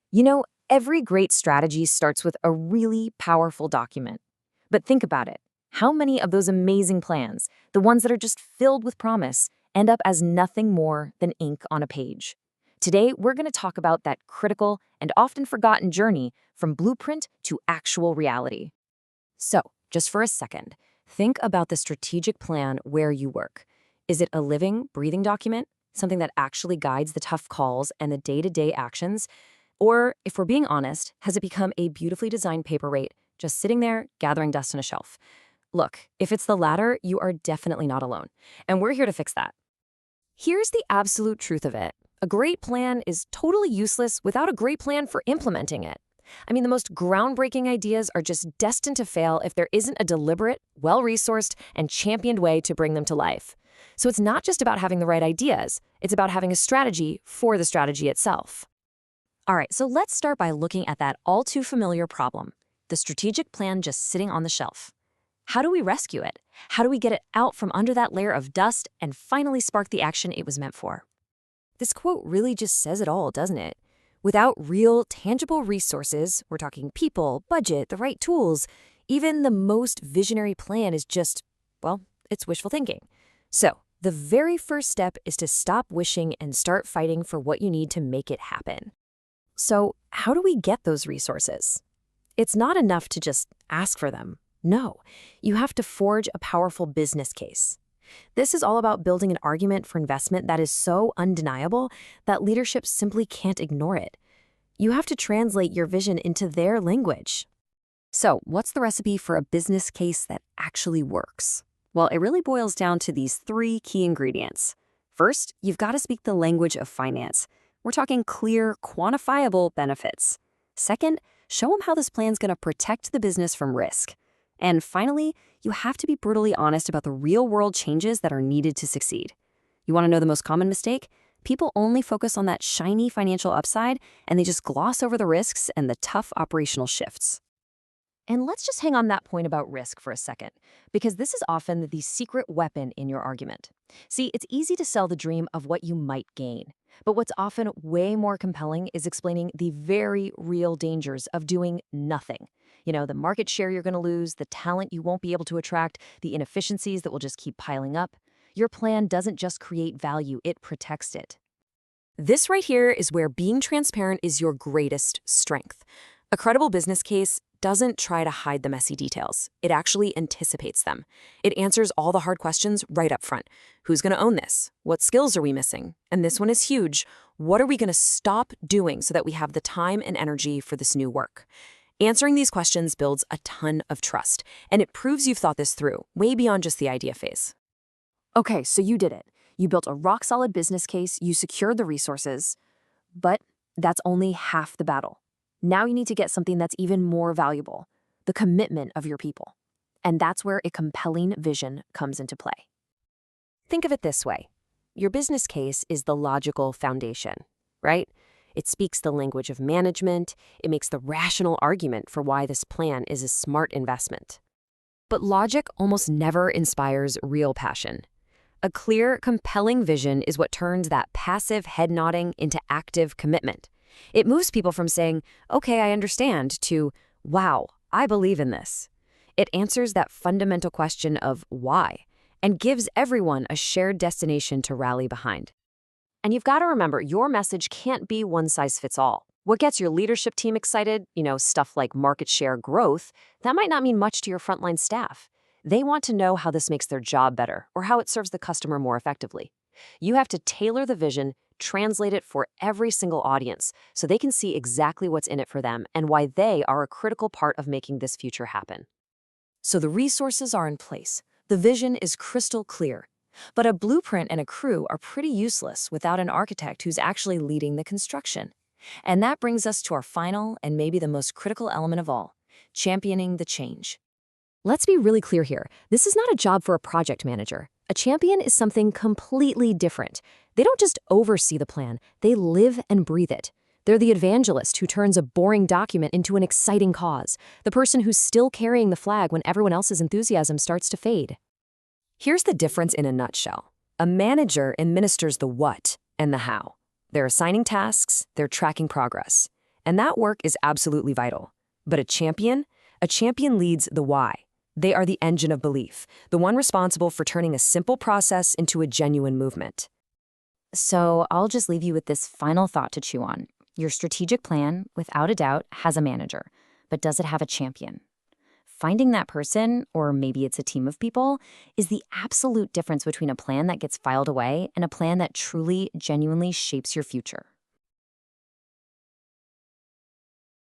You know, every great strategy starts with a really powerful document. But think about it. How many of those amazing plans, the ones that are just filled with promise, end up as nothing more than ink on a page? Today, we're going to talk about that critical and often forgotten journey from blueprint to actual reality. So, just for a second, think about the strategic plan where you work. Is it a living, breathing document, something that actually guides the tough calls and the day-to-day actions? Or, if we're being honest, has it become a beautifully designed paperweight, just sitting there, gathering dust on a shelf? Look, if it's the latter, you are definitely not alone, and we're here to fix that. Here's the absolute truth of it. A great plan is totally useless without a great plan for implementing it. I mean, the most groundbreaking ideas are just destined to fail if there isn't a deliberate, well-resourced, and championed way to bring them to life. So it's not just about having the right ideas, it's about having a strategy for the strategy itself. All right, so let's start by looking at that all too familiar problem, the strategic plan just sitting on the shelf. How do we rescue it? How do we get it out from under that layer of dust and finally spark the action it was meant for? This quote really just says it all, doesn't it? Without real, tangible resources, we're talking people, budget, the right tools, even the most visionary plan is just, well, it's wishful thinking. So, the very first step is to stop wishing and start fighting for what you need to make it happen. So, how do we get those resources? It's not enough to just ask for them. No, you have to forge a powerful business case. This is all about building an argument for investment that is so undeniable that leadership simply can't ignore it. You have to translate your vision into their language. So, what's the recipe for a business case that actually works? Well, it really boils down to these three key ingredients. First, you've got to speak the language of finance. We're talking clear, quantifiable benefits. Second, show them how this plan's going to protect the business from risk. And finally, you have to be brutally honest about the real-world changes that are needed to succeed. You want to know the most common mistake? People only focus on that shiny financial upside, and they just gloss over the risks and the tough operational shifts. And let's just hang on that point about risk for a second, because this is often the secret weapon in your argument. See, it's easy to sell the dream of what you might gain, but what's often way more compelling is explaining the very real dangers of doing nothing. You know, the market share you're going to lose, the talent you won't be able to attract, the inefficiencies that will just keep piling up. Your plan doesn't just create value, it protects it. This right here is where being transparent is your greatest strength. A credible business case doesn't try to hide the messy details. It actually anticipates them. It answers all the hard questions right up front. Who's going to own this? What skills are we missing? And this one is huge. What are we going to stop doing so that we have the time and energy for this new work? Answering these questions builds a ton of trust, and it proves you've thought this through, way beyond just the idea phase. Okay, so you did it. You built a rock-solid business case, you secured the resources, but that's only half the battle. Now you need to get something that's even more valuable, the commitment of your people. And that's where a compelling vision comes into play. Think of it this way. Your business case is the logical foundation, right? It speaks the language of management. It makes the rational argument for why this plan is a smart investment. But logic almost never inspires real passion. A clear, compelling vision is what turns that passive head nodding into active commitment. It moves people from saying, okay, I understand, to, wow, I believe in this. It answers that fundamental question of why, and gives everyone a shared destination to rally behind. And you've got to remember, your message can't be one size fits all. What gets your leadership team excited, stuff like market share growth, that might not mean much to your frontline staff. They want to know how this makes their job better or how it serves the customer more effectively. You have to tailor the vision, translate it for every single audience so they can see exactly what's in it for them and why they are a critical part of making this future happen. So the resources are in place. The vision is crystal clear. But a blueprint and a crew are pretty useless without an architect who's actually leading the construction. And that brings us to our final and maybe the most critical element of all, championing the change. Let's be really clear here. This is not a job for a project manager. A champion is something completely different. They don't just oversee the plan, they live and breathe it. They're the evangelist who turns a boring document into an exciting cause, the person who's still carrying the flag when everyone else's enthusiasm starts to fade. Here's the difference in a nutshell. A manager administers the what and the how. They're assigning tasks, they're tracking progress. And that work is absolutely vital. But a champion? A champion leads the why. They are the engine of belief, the one responsible for turning a simple process into a genuine movement. So I'll just leave you with this final thought to chew on. Your strategic plan, without a doubt, has a manager, but does it have a champion? Finding that person, or maybe it's a team of people, is the absolute difference between a plan that gets filed away and a plan that truly, genuinely shapes your future.